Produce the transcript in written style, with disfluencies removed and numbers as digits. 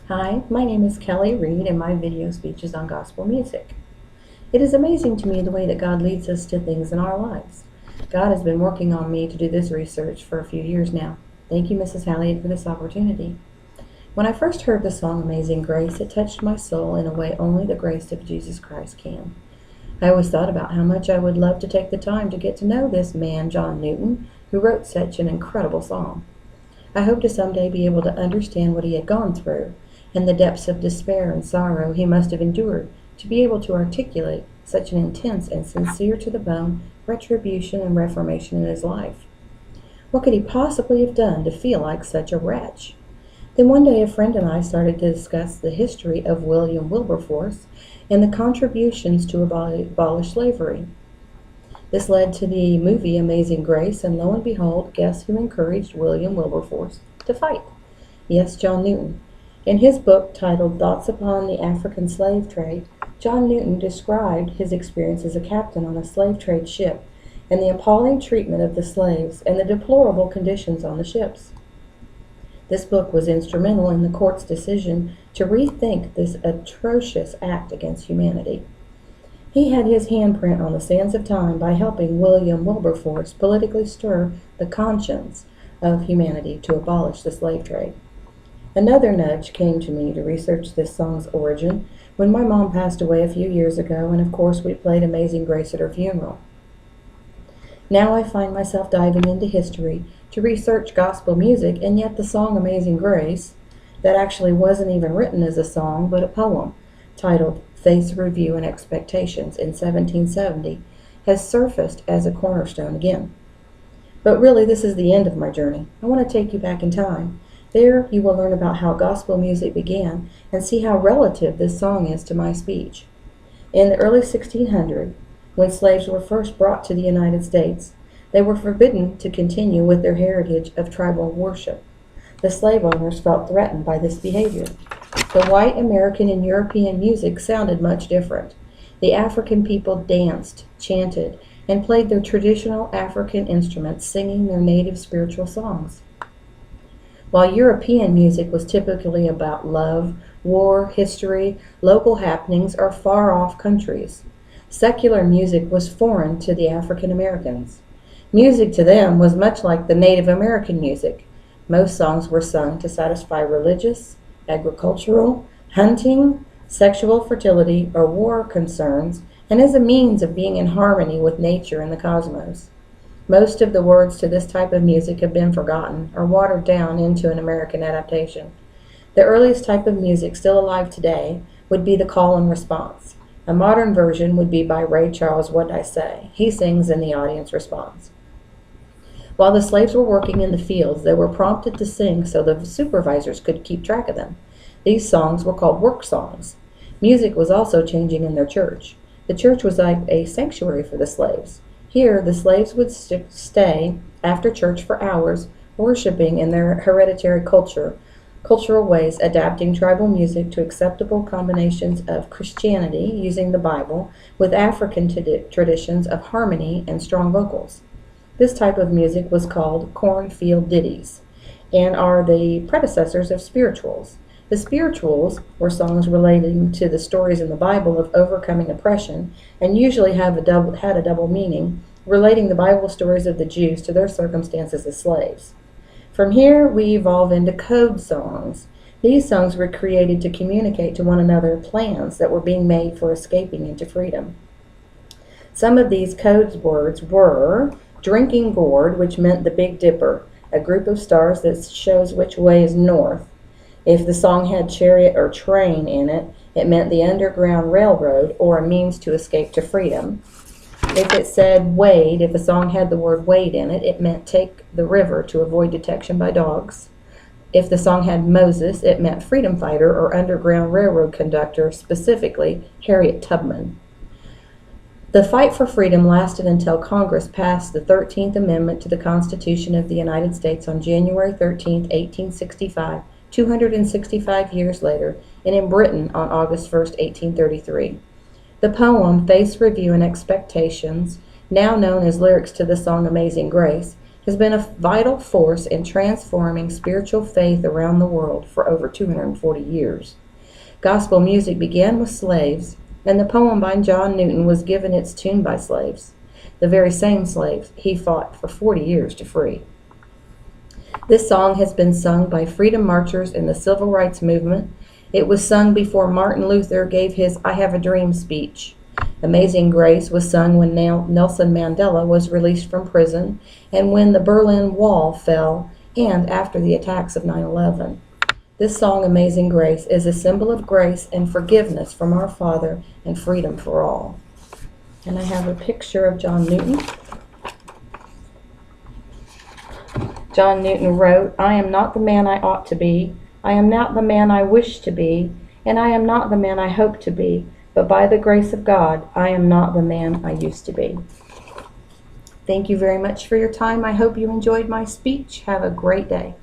Hi, my name is Kelly Reed and my video speech is on gospel music. It is amazing to me the way that God leads us to things in our lives. God has been working on me to do this research for a few years now. Thank you, Mrs. Halliard, for this opportunity. When I first heard the song Amazing Grace, it touched my soul in a way only the grace of Jesus Christ can. I always thought about how much I would love to take the time to get to know this man, John Newton, who wrote such an incredible song. I hope to someday be able to understand what he had gone through and the depths of despair and sorrow he must have endured to be able to articulate such an intense and sincere to the bone retribution and reformation in his life. What could he possibly have done to feel like such a wretch? Then one day a friend and I started to discuss the history of William Wilberforce and the contributions to abolish slavery. This led to the movie Amazing Grace, and lo and behold, guess who encouraged William Wilberforce to fight? Yes, John Newton. In his book titled Thoughts Upon the African Slave Trade, John Newton described his experience as a captain on a slave trade ship and the appalling treatment of the slaves and the deplorable conditions on the ships. This book was instrumental in the court's decision to rethink this atrocious act against humanity. He had his handprint on the sands of time by helping William Wilberforce politically stir the conscience of humanity to abolish the slave trade. Another nudge came to me to research this song's origin when my mom passed away a few years ago, and of course we played Amazing Grace at her funeral. Now I find myself diving into history to research gospel music, and yet the song Amazing Grace, that actually wasn't even written as a song but a poem titled Faith's Review and Expectations in 1770, has surfaced as a cornerstone again. But really, this is the end of my journey. I want to take you back in time. There you will learn about how gospel music began and see how relative this song is to my speech. In the early 1600s, when slaves were first brought to the United States, they were forbidden to continue with their heritage of tribal worship. The slave owners felt threatened by this behavior. The white American and European music sounded much different. The African people danced, chanted, and played their traditional African instruments, singing their native spiritual songs. While European music was typically about love, war, history, local happenings, or far-off countries, secular music was foreign to the African Americans. Music to them was much like the Native American music. Most songs were sung to satisfy religious, agricultural, hunting, sexual fertility, or war concerns, and as a means of being in harmony with nature and the cosmos. Most of the words to this type of music have been forgotten or watered down into an American adaptation. The earliest type of music still alive today would be the call and response. A modern version would be by Ray Charles, What'd I Say? He sings and the audience responds. While the slaves were working in the fields, they were prompted to sing so the supervisors could keep track of them. These songs were called work songs. Music was also changing in their church. The church was like a sanctuary for the slaves. Here, the slaves would stay after church for hours, worshiping in their hereditary cultural ways, adapting tribal music to acceptable combinations of Christianity, using the Bible, with African traditions of harmony and strong vocals. This type of music was called cornfield ditties and are the predecessors of spirituals. The spirituals were songs relating to the stories in the Bible of overcoming oppression and usually had a double meaning, relating the Bible stories of the Jews to their circumstances as slaves. From here, we evolve into code songs. These songs were created to communicate to one another plans that were being made for escaping into freedom. Some of these code words were Drinking Gourd, which meant the Big Dipper, a group of stars that shows which way is north. If the song had chariot or train in it, it meant the Underground Railroad or a means to escape to freedom. If it said wade, if a song had the word wade in it, it meant take the river to avoid detection by dogs. If the song had Moses, it meant freedom fighter or Underground Railroad conductor, specifically Harriet Tubman. The fight for freedom lasted until Congress passed the 13th Amendment to the Constitution of the United States on January 13, 1865, 265 years later, and in Britain on August 1, 1833. The poem Faith's Review and Expectations, now known as lyrics to the song Amazing Grace, has been a vital force in transforming spiritual faith around the world for over 240 years. Gospel music began with slaves, and the poem by John Newton was given its tune by slaves, the very same slaves he fought for 40 years to free. This song has been sung by freedom marchers in the civil rights movement. It was sung before Martin Luther gave his I Have a Dream speech. Amazing Grace was sung when Nelson Mandela was released from prison and when the Berlin Wall fell and after the attacks of 9/11. This song, Amazing Grace, is a symbol of grace and forgiveness from our Father and freedom for all. And I have a picture of John Newton. John Newton wrote, "I am not the man I ought to be. I am not the man I wish to be. And I am not the man I hope to be. But by the grace of God, I am not the man I used to be." Thank you very much for your time. I hope you enjoyed my speech. Have a great day.